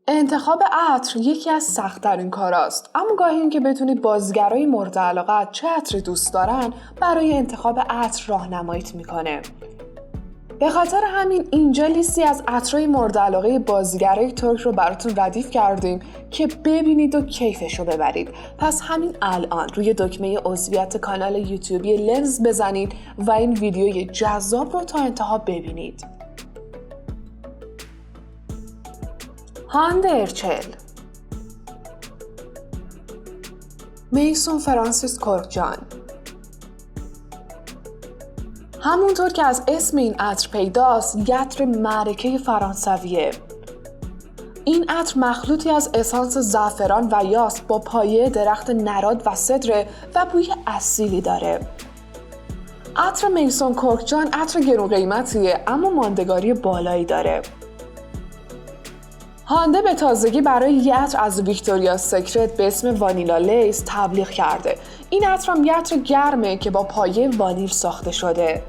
انتخاب عطر یکی از سخت‌ترین کاراست، اما گاهی این که بتونی بازیگرای مورد علاقه چه عطری دوست دارن برای انتخاب عطر راهنماییت میکنه. به خاطر همین اینجا لیستی از عطرهای مورد علاقه بازیگرای ترک رو براتون ردیف کردیم که ببینید و کیفش رو ببرید. پس همین الان روی دکمه عضویت کانال یوتیوبی لنز بزنید و این ویدیوی جذاب رو تا انتها ببینید. هانده ارچل، میسون فرانسیس کورکجان. همونطور که از اسم این عطر پیداست، یه عطر معرکه فرانسویه. این عطر مخلوطی از اسانس زعفران و یاس با پایه درخت نراد و سدره و بوی اصیلی داره. عطر میسون کورکجان عطر گرون قیمتیه اما ماندگاری بالایی داره. هانده به تازگی برای یه عطر از ویکتوریا سکرت به اسم وانیلا لیس تبلیغ کرده. این عطر هم یه عطر گرمه که با پایه وانیل ساخته شده.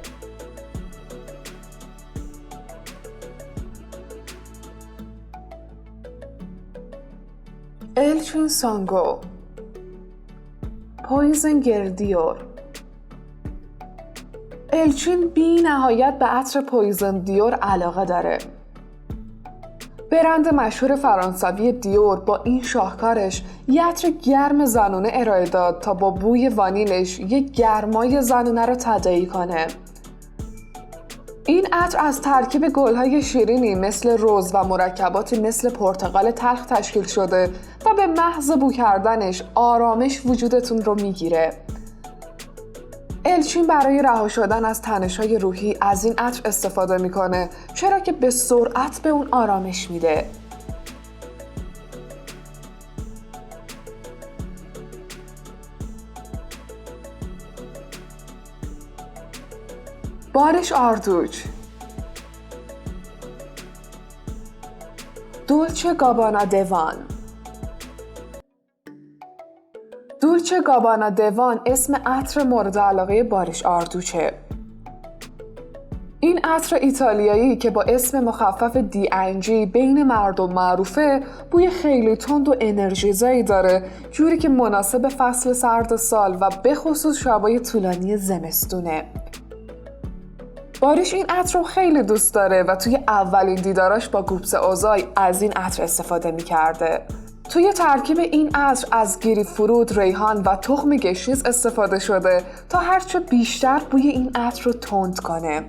الچین سانگو، پویزن گرل دیور. الچین بی نهایت به عطر پویزن دیور علاقه داره. برند مشهور فرانسوی دیور با این شاهکارش یه عطر گرم زنونه ارائه داد تا با بوی وانیلش یه گرمای زنونه رو تداعی کنه. این عطر از ترکیب گل‌های شیرینی مثل رز و مرکباتی مثل پرتقال تلخ تشکیل شده و به محض بو کردنش آرامش وجودتون رو میگیره. الچین برای رها شدن از تنش‌های روحی از این عطر استفاده میکنه، چرا که به سرعت به اون آرامش میده. بارش آردوچ، دولچه گابانا دوان. دولچه گابانا دوان اسم عطر مورد علاقه بارش آردوچه. این عطر ایتالیایی که با اسم مخفف DNG بین مردم معروفه، بوی خیلی تند و انرژیزایی داره، جوری که مناسب فصل سرد سال و به خصوص شبای طولانی زمستونه. بارش این عطر رو خیلی دوست داره و توی اولین دیداراش با گوبس اوزای از این عطر استفاده می‌کرده. توی ترکیب این عطر از گریپفروت، ریحان و تخم گشنیز استفاده شده تا هرچه بیشتر بوی این عطر رو تند کنه.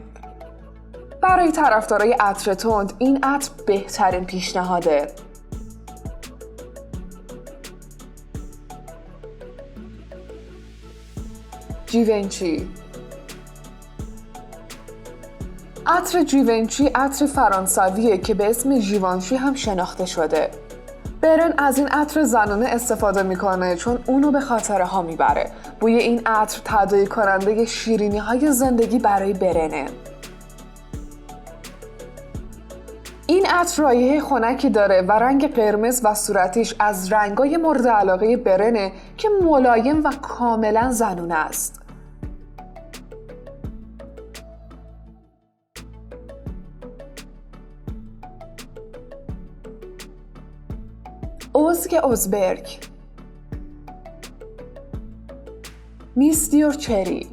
برای طرفدارای عطر تند این عطر بهترین پیشنهاده. جیونچی، عطر جیونچی عطر فرانسویه که به اسم ژیوانشی هم شناخته شده. برن از این عطر زنانه استفاده میکنه چون اونو به خاطره ها میبره. بوی این عطر تداعی کننده شیرینی های زندگی برای برنه. این عطر رایحه خنکی داره و رنگ قرمز و صورتیش از رنگای مورد علاقه برنه که ملایم و کاملا زنونه است. اوزگ اوزبرگ، میستیور چری.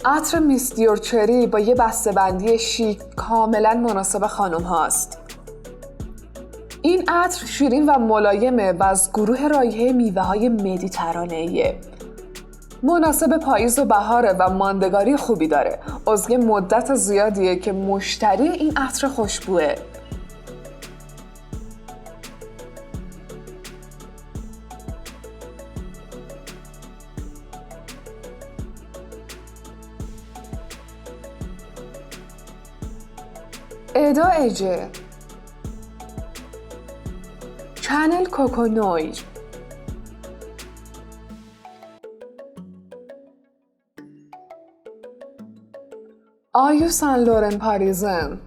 عطر میستیور چری با یه بسته‌بندی شیک کاملا مناسب خانم هاست. این عطر شیرین و ملایمه و از گروه رایحه میوه های مدیترانه‌ایه. مناسب پاییز و بهاره و ماندگاری خوبی داره. اوزگ مدت زیادیه که مشتری این عطر خوشبوه. ادا اجه، چنل کوکونوی. آیو سن لورن پاریزن،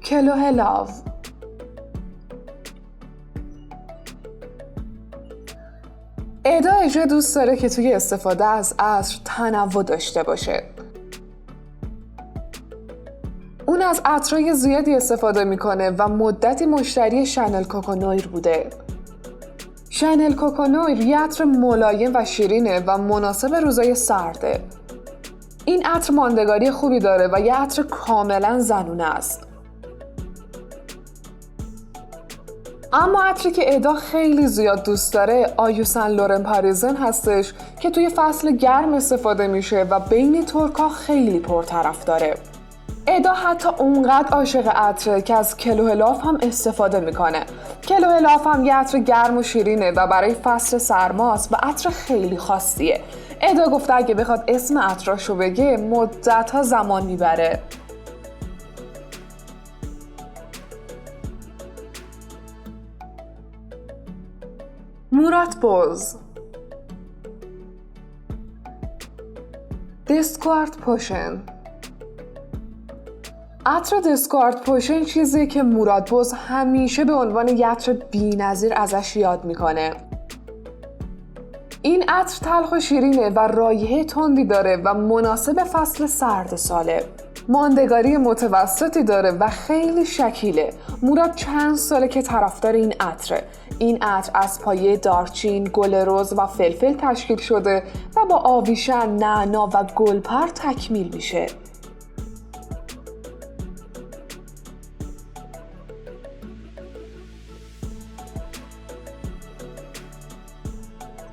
کلوه لاو. ادا اجه دوست داره که توی استفاده از عطر تنوع داشته باشه. برای استفاده از عطر جیونچی نیاز به ترکیب مناسب از گریپفروت، ریحان و تخم گشنیز اون از عطرای زیادی استفاده میکنه و مدتی مشتری شانل کوکونویر بوده. شانل کوکونویر یه عطر ملایم و شیرینه و مناسب روزای سرده. این عطر ماندگاری خوبی داره و یه عطر کاملا زنونه است. اما عطری که ادا خیلی زیاد دوست داره آیو سن لورن پاریزن هستش که توی فصل گرم استفاده میشه و بین ترکا خیلی پرطرف داره. ادا حتی اونقدر عاشق عطره که از کلوهلاف هم استفاده میکنه. کلوهلاف هم یه عطر گرم و شیرینه و برای فصل سرماست و عطر خیلی خاصیه. ادا گفته اگه بخواد اسم عطراشو بگه مدت‌ها زمان میبره. مورات بوز دیسکوارت پوشن. عطر دیسکوارت پوشن چیزیه که مورات بوز همیشه به عنوان یه عطر بی‌نظیر ازش یاد میکنه. این عطر تلخ و شیرینه و رایحه تندی داره و مناسب فصل سرد ساله. ماندگاری متوسطی داره و خیلی شکیله. مورات چند ساله که طرفدار این عطره. این عطر از پایه دارچین، گل رز و فلفل تشکیل شده و با آویشن، نعنا و گلپر تکمیل میشه.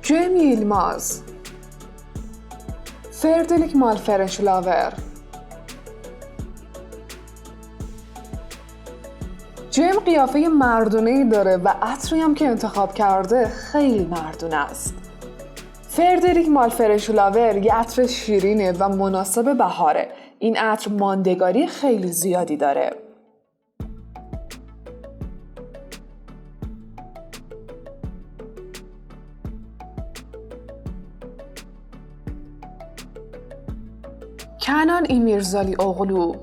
جیم ییلماز فردریک مالفرنشلاور. جیم قیافه مردونه‌ای داره و عطری هم که انتخاب کرده خیلی مردونه است. فردریک مالفرنشلاور یه عطر شیرینه و مناسب بهاره. این عطر ماندگاری خیلی زیادی داره. کنان ایمیرزالی اوغلو.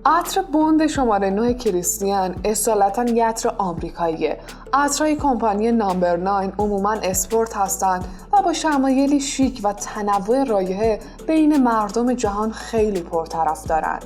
عطر بوند شماره 9 کریستیان اصالتاً یه عطر آمریکاییه. عطرهای کمپانی نامبر 9 عموماً اسپورت هستند و با شمایلی شیک و تنوع رایحه بین مردم جهان خیلی پرطرف دارن.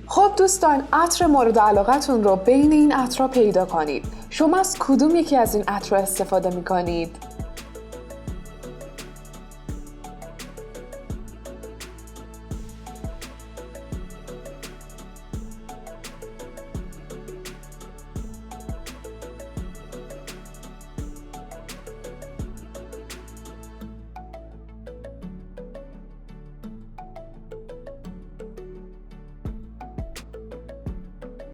خب دوستان، عطر مورد علاقتون رو بین این عطرها پیدا کنید. شما از کدوم یکی از این عطرها استفاده میکنید؟